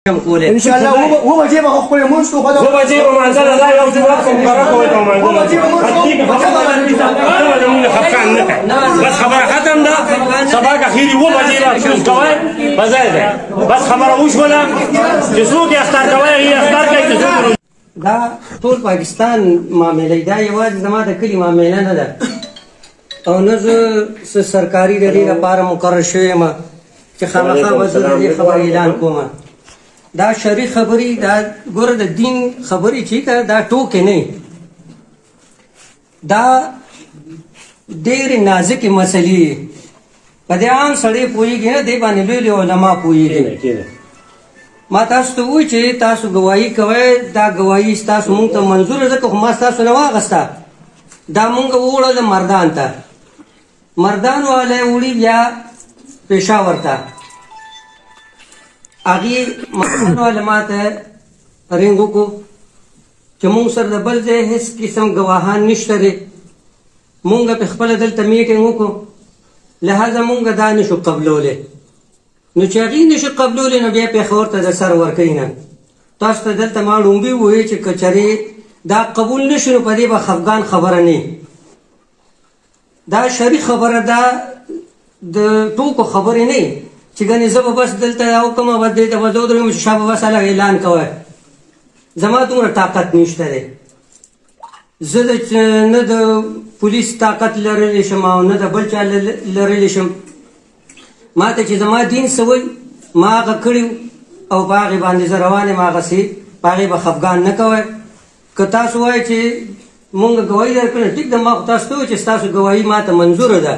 ان شاء الله هو بجيبه خپل مونږ ته خو هو بجيبه منځله دا یو ځواب کوم کار کوي ته مونږ هو بجيبه بس خبره ختم ده سباق اخیری هو بجيبه فلوس کوي بزاید بس خبره وش ولا چې څوک اختیار کوي هي اختیار کوي چې دا ټول پاکستان معاملې دا یوازې زما د کلي معامله نه ده او نه زه سرکاري د دې لپاره مقرر شوی یم چې خامخا به زه د دې خبر اعلان کوم دا شرعي خبرې دا ګوره د دین خبرې چې که دا ټوکې نه دا ډېرې نازکې مسلې په دې عام سړی پوهېږي نه دې باندې لوی لوی علما پوهېږي ما تاسو ته ووایي چې تاسو ګواهي کوئ دا ګواهي ستاسو مونږ ته منظوره ده که خو ما ستاسو نه واخېسته دا مونږ ووړله مردان ته مردان والی وړي بیا پېښور ته هغې مردان والا ما ته رنګ وکړو چې مونږ سره د بل ځای هېڅ قسم ګواهان نشته دی مونږ په خپله دلته میټینګ وکړو لهذا مونږ دا نشو قبلولی نو چې هغې نشي قبلولی نو بیا پېښور ته د سر ورکوي نه تاسو ته دلته ما ړومبي ووایي چې که چېرې دا قبول نشي نو په دې به خفګان خبره نه دا شرعي خبره ده د ټوکو خبرې نه چې ګنې زه به بس دلته وکړم بس دې ته به زه ودرېږم چې شا به بس هلته اعلان کوی زما دومره طاقت نشته دی زه نه د پولیس طاقت لرلی شم او نه د بل چا لرلی شم ما ته چې زما دین څه وایي ما هغه کړي او په هغې باندې زه روان یم هغسې په هغې به خفګان نه کوی که تاسو وایئ چې مونږ ګواهي درکړې ټیک ده ما خو تاسو ته وایي چې ستاسو ګواهي ما ته منظوره ده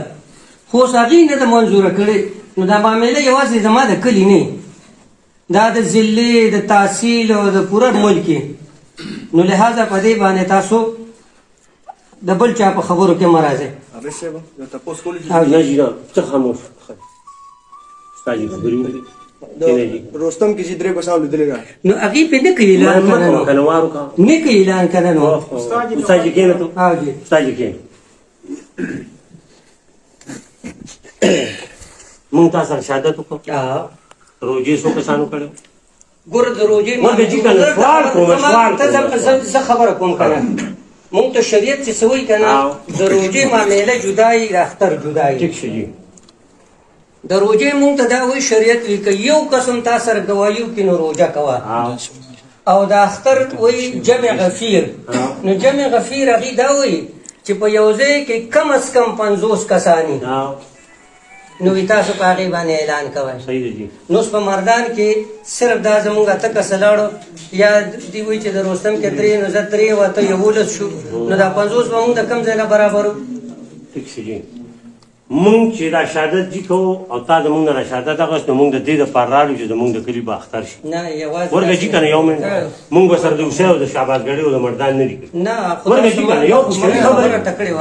خو اوس هغې نه ده منظوره کړې نو دا معامله یوازې زما د کلي نه دا د ضلعې د تحصیل او د پوره ملک نو لهذا په دې باندې تاسو د بل چا په خبرو کې مه راځئ رستم کې چې درې بساو لیدلې ده نو هغې پې نه کوي اعلان که نه کوي اعلان که نه نو استاد جي کېنه تو استاد جي کېنه مونږ تاسو سره شهادت وکړو روژې څو کسانو کړی ګوره د روژې زه خبره کوم که نه مونږ ته شریعت چې څه وایي که نه د روژې معامله جدا یي د اختر جدا یي ټیک شو جي د روژې مونږ ته دا وایي شریعت وایي که یو قسم تا سره ګواهي وکړي نو روژه کوه او د اختر وایي جمع غفیر نو جمع غفیر هغې دا وایي چې په یو ځای کې کم از کم 50 کسانی نو تاسو په هغې باندې اعلان کوئ نو اوس په مردان کې صرف دا زمونږ اته کسه لاړو یا دوی وایي چې د رستم کې 3 نو زه 3 او اته 11 شو نو دا 50 به مونږ د کم ځای نه برابر وو ټیک شو جي مونږ چې دا شهادت جي کوو او تا زمونږ نه را شهادت اخیست نو مونږ د دې دپاره راغلو چې زمونږ د کلي به اختر شي ورکه جي که نه یو منټ مونږ به سره د حسین او د شهبازګړۍ او د مردان نه دي کړي ورکه جي که نه یو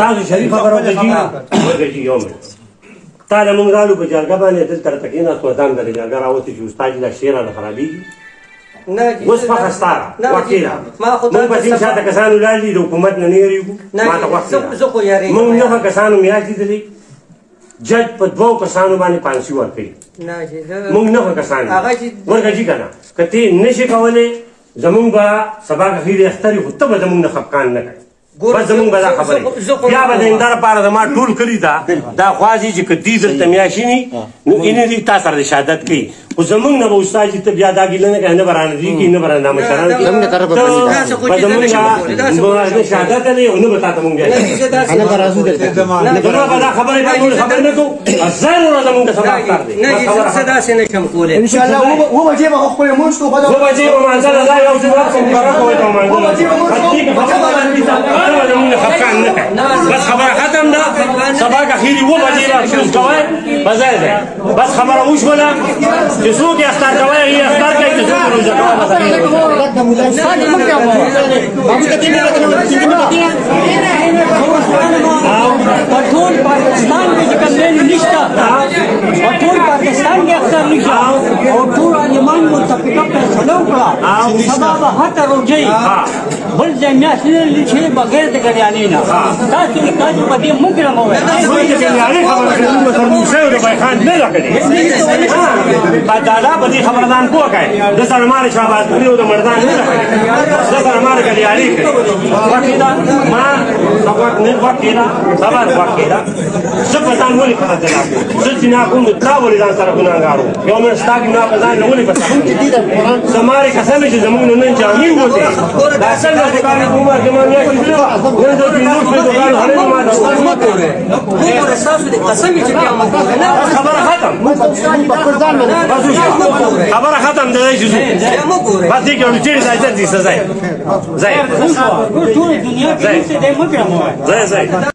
تاسو شریف خبره وکړه جي ورکه جي یو منټ تا له مونږ رالو په جرګه باندې دلته راته کېناست ودان د جرګه راوتې چې استاد جي دا شعر راله خرابېږي اوس پخه ستا ده واقع ده مونږ په ځین شاته کسانو لاړ دي د حکومت نه نه یېرېږو ما ته وخت ده مونږ 9 کسانو میاشت لیدلې جج په 2 کسانو باندې پانسي ورکوي مونږ 9 کسان ورکه جي که نه که ته نشې کولی زمونږ به سبا که خیرې اختر وي خو ته به زمونږ نه خفقان نه کوې بس زمونږ به دا خبرې بیا به د انده لپاره زما ټول کلي ته دا خواځي چې که دوی دلته میاشیني نو اینې دوی تا سره د شهادت کوي خو زمونږ نه به استاد جي ته بیا دا ګیله نه کوي نه به رانه دوی کوي نه به رانه دا مشران کوي زمونږ شهادت نه او نه به تا ته مونږ زما به دا خبرې دا ټول خبرې نه کوو ضرور زمونږ د سبا اختر دی زه داسې نشم کولی ان شاء الله هو بجيبه خپل مونږ ته هو بجيبه منځله دا یو ځواب کوم کار کوي ته مونږ خفقان نه کوي بس خبره ختم ده سباق اخیری هو بجيبه فلوس کوي بزاید بس خبره وش ولا چې څوک یې اختیار کوي هغې اختیار کوي چې څوک روژه په ټول پاکستان کې چې کوم دی نشته په ټول پاکستان کې اختر نشته او ټول عالمان متفقه وعده وکړه سبا به هټه روجئ بل ځای میاشتې نه لیکي بغیر د ګریانې نه تاسو په دې مګرم ووایئ موږ د ګریانې خبره کړې موږ سره موسی او ربیع خان نه ده کړې بدادا په دې خبردان پوه کړئ د سره مال شهباز غني او د مردان نه ده کړې د سره مال ګریانې کړې وکړې دا ما وخت نه وکړې دا خبر وکړې دا زه په ځان ولې خبره ده زه چې نه کوم تا ولې ځان سره ګناهګارو یو مې ستا ګناه په ځان نه ولې پته زماره قسم چې زموږ نن جامې وته دا اصل د دکان عمر کې ما نه کړو نن د جنوب په دکان هره ما وګوره تاسو د قسم چې بیا موږ خبره ختم خبره ختم ده چې بس دې کې چې ځای ځای ځای ټول دنیا کې څه دې مګرم وای ځای